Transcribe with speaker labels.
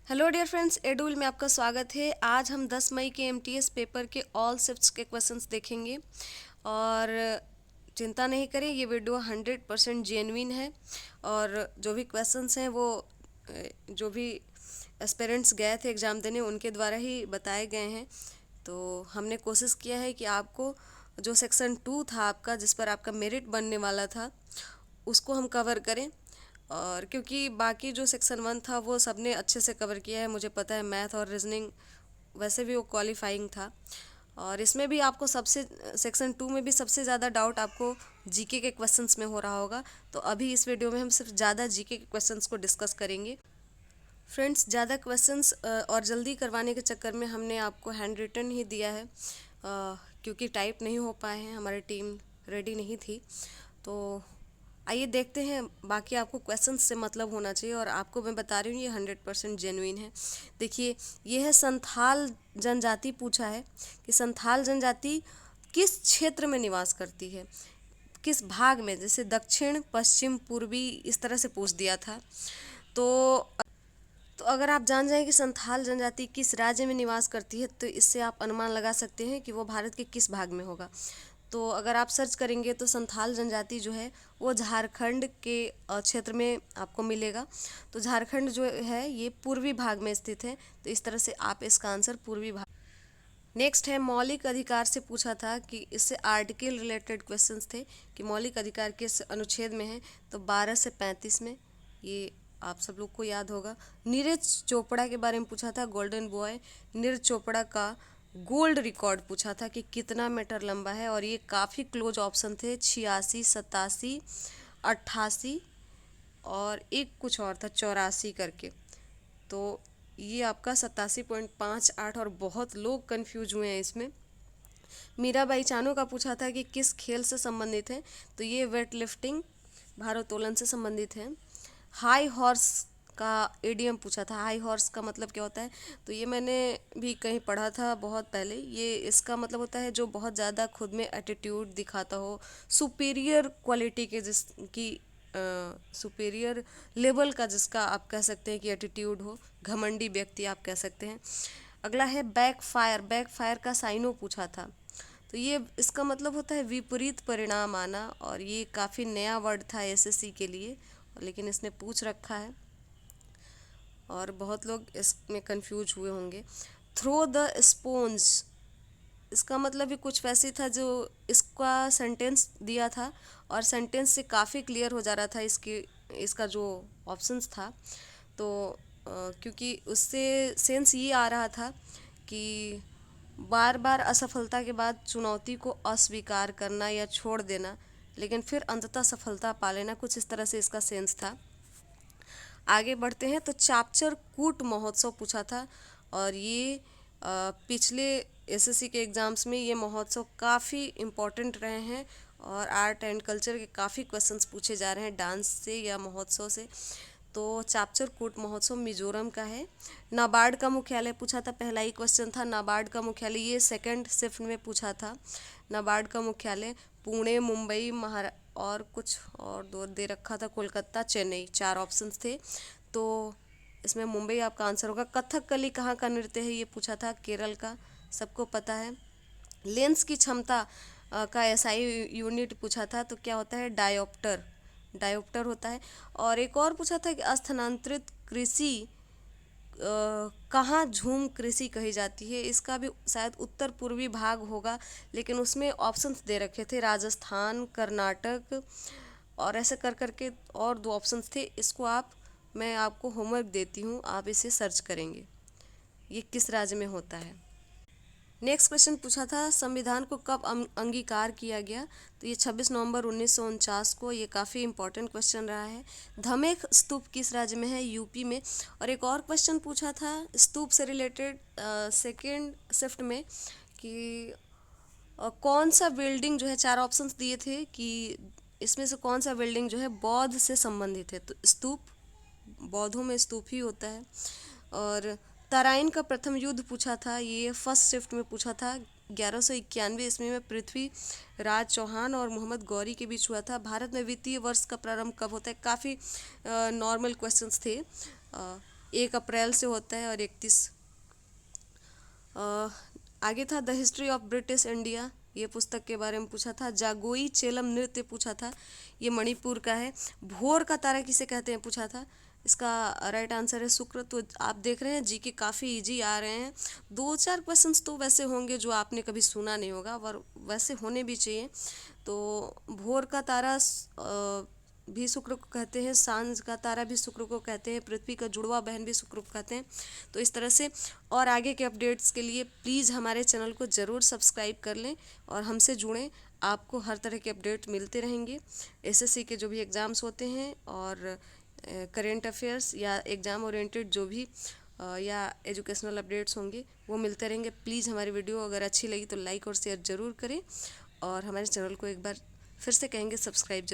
Speaker 1: Hello dear friends, एडुल में आपका स्वागत है। आज हम 10 मई के एमटीएस पेपर के ऑल शिफ्ट्स के क्वेश्चंस देखेंगे और चिंता नहीं करें, ये वीडियो 100% जेन्युइन है और जो भी क्वेश्चंस हैं वो जो भी एस्पिरेंट्स गए थे एग्ज़ाम देने उनके द्वारा ही बताए गए हैं। तो हमने कोशिश किया है कि आपको जो सेक्शन 2 था आपका, जिस पर आपका मेरिट बनने वाला था, उसको हम कवर करें। और क्योंकि बाकी जो सेक्शन 1 था वो सबने अच्छे से कवर किया है, मुझे पता है। मैथ और रीजनिंग वैसे भी वो क्वालिफाइंग था और इसमें भी आपको सबसे सेक्शन 2 में भी सबसे ज़्यादा डाउट आपको जीके के क्वेश्चंस में हो रहा होगा। तो अभी इस वीडियो में हम सिर्फ ज़्यादा जीके के क्वेश्चंस को डिस्कस करेंगे। फ्रेंड्स, ज़्यादा क्वेश्चंस और जल्दी करवाने के चक्कर में हमने आपको हैंड रिटन ही दिया है, क्योंकि टाइप नहीं हो पाए हैं, हमारी टीम रेडी नहीं थी। तो आइए देखते हैं। बाकी आपको क्वेश्चंस से मतलब होना चाहिए और आपको मैं बता रही हूँ ये 100% जेन्युइन है। देखिए, ये है संथाल जनजाति पूछा है कि संथाल जनजाति किस क्षेत्र में निवास करती है, किस भाग में, जैसे दक्षिण, पश्चिम, पूर्वी, इस तरह से पूछ दिया था। तो अगर आप जान जाएं कि संथाल जनजाति किस राज्य में निवास करती है तो इससे आप अनुमान लगा सकते हैं कि वो भारत के किस भाग में होगा। तो अगर आप सर्च करेंगे तो संथाल जनजाति जो है वो झारखंड के क्षेत्र में आपको मिलेगा। तो झारखंड जो है ये पूर्वी भाग में स्थित है, तो इस तरह से आप इसका आंसर पूर्वी भाग। नेक्स्ट है मौलिक अधिकार से पूछा था कि इससे आर्टिकल रिलेटेड क्वेश्चंस थे कि मौलिक अधिकार किस अनुच्छेद में है। तो 12 से 35 में, ये आप सब लोग को याद होगा। नीरज चोपड़ा के बारे में पूछा था, गोल्डन बॉय। नीरज चोपड़ा का गोल्ड रिकॉर्ड पूछा था कि कितना मीटर लंबा है, और ये काफ़ी क्लोज ऑप्शन थे, 86, 87, 88 और एक कुछ और था 84 करके। तो ये आपका 87.58, और बहुत लोग कंफ्यूज हुए हैं इसमें। मीराबाई चानू का पूछा था कि किस खेल से संबंधित है, तो ये वेट लिफ्टिंग, भारोत्तोलन से संबंधित है। हाई हॉर्स का एडीएम पूछा था, हाई हॉर्स का मतलब क्या होता है, तो ये मैंने भी कहीं पढ़ा था बहुत पहले। ये इसका मतलब होता है जो बहुत ज़्यादा खुद में एटीट्यूड दिखाता हो, सुपीरियर क्वालिटी के, जिसकी सुपीरियर लेवल का, जिसका आप कह सकते हैं कि एटीट्यूड हो, घमंडी व्यक्ति आप कह सकते हैं। अगला है बैकफायर। बैकफायर का साइनो पूछा था, तो ये इसका मतलब होता है विपरीत परिणाम आना, और ये काफ़ी नया वर्ड था एसएससी के लिए, लेकिन इसने पूछ रखा है और बहुत लोग इसमें कंफ्यूज हुए होंगे। थ्रो द स्पोन्ज, इसका मतलब भी कुछ वैसे ही था जो इसका सेंटेंस दिया था, और सेंटेंस से काफ़ी क्लियर हो जा रहा था इसका जो ऑप्शंस था। तो क्योंकि उससे सेंस ये आ रहा था कि बार बार असफलता के बाद चुनौती को अस्वीकार करना या छोड़ देना, लेकिन फिर अंततः सफलता पा लेना, कुछ इस तरह से इसका सेंस था। आगे बढ़ते हैं तो चापचर कूट महोत्सव पूछा था, और ये पिछले एसएससी के एग्ज़ाम्स में ये महोत्सव काफ़ी इम्पोर्टेंट रहे हैं, और आर्ट एंड कल्चर के काफ़ी क्वेश्चंस पूछे जा रहे हैं डांस से या महोत्सव से। तो चापचर कूट महोत्सव मिजोरम का है। नाबार्ड का मुख्यालय पूछा था, पहला ही क्वेश्चन था नाबार्ड का मुख्यालय, ये सेकंड शिफ्ट में पूछा था। नाबार्ड का मुख्यालय पुणे, मुंबई, और कुछ और दो दे रखा था, कोलकाता, चेन्नई, 4 ऑप्शंस थे। तो इसमें मुंबई आपका आंसर होगा। कथकली कहाँ का नृत्य है, ये पूछा था, केरल का, सबको पता है। लेंस की क्षमता का एसआई यूनिट पूछा था, तो क्या होता है, डायोप्टर, डायोप्टर होता है। और एक और पूछा था कि स्थानांतरित कृषि कहाँ झूम कृषि कही जाती है, इसका भी शायद उत्तर पूर्वी भाग होगा, लेकिन उसमें ऑप्शंस दे रखे थे, राजस्थान, कर्नाटक, और ऐसे कर करके और 2 ऑप्शंस थे। इसको मैं आपको होमवर्क देती हूँ, आप इसे सर्च करेंगे ये किस राज्य में होता है। नेक्स्ट क्वेश्चन पूछा था संविधान को कब अंगीकार किया गया, तो ये 26 नवंबर 1949 को। ये काफ़ी इंपॉर्टेंट क्वेश्चन रहा है। धमेख स्तूप किस राज्य में है, यूपी में। और एक और क्वेश्चन पूछा था स्तूप से रिलेटेड सेकेंड शिफ्ट में कि कौन सा बिल्डिंग जो है, 4 ऑप्शंस दिए थे कि इसमें से कौन सा बिल्डिंग जो है बौद्ध से संबंधित है, तो स्तूप, बौद्धों में स्तूप ही होता है। और तराइन का प्रथम युद्ध पूछा था, ये फर्स्ट शिफ्ट में पूछा था, 1191 ईस्वी में पृथ्वी राज चौहान और मोहम्मद गौरी के बीच हुआ था। भारत में वित्तीय वर्ष का प्रारंभ कब होता है, काफ़ी नॉर्मल क्वेश्चंस थे। 1 अप्रैल से होता है और 31। आगे था the history of British India, ये पुस्तक के बारे में पूछा था। जागोई चेलम नृत्य पूछा था, ये मणिपुर का है। भोर का तारा किसे कहते हैं पूछा था, इसका राइट आंसर है शुक्र। तो आप देख रहे हैं जी के काफ़ी इजी आ रहे हैं। 2-4 क्वेश्चंस तो वैसे होंगे जो आपने कभी सुना नहीं होगा, और वैसे होने भी चाहिए। तो भोर का तारा भी शुक्र को कहते हैं, सांझ का तारा भी शुक्र को कहते हैं, पृथ्वी का जुड़वा बहन भी शुक्र को कहते हैं। तो इस तरह से और आगे के अपडेट्स के लिए प्लीज़ हमारे चैनल को ज़रूर सब्सक्राइब कर लें और हमसे जुड़ें। आपको हर तरह के अपडेट मिलते रहेंगे। एसएससी के जो भी एग्ज़ाम्स होते हैं और करेंट अफेयर्स या एग्ज़ाम ओरिएंटेड जो भी या एजुकेशनल अपडेट्स होंगे वो मिलते रहेंगे। प्लीज़ हमारी वीडियो अगर अच्छी लगी तो लाइक और शेयर ज़रूर करें, और हमारे चैनल को एक बार फिर से कहेंगे सब्सक्राइब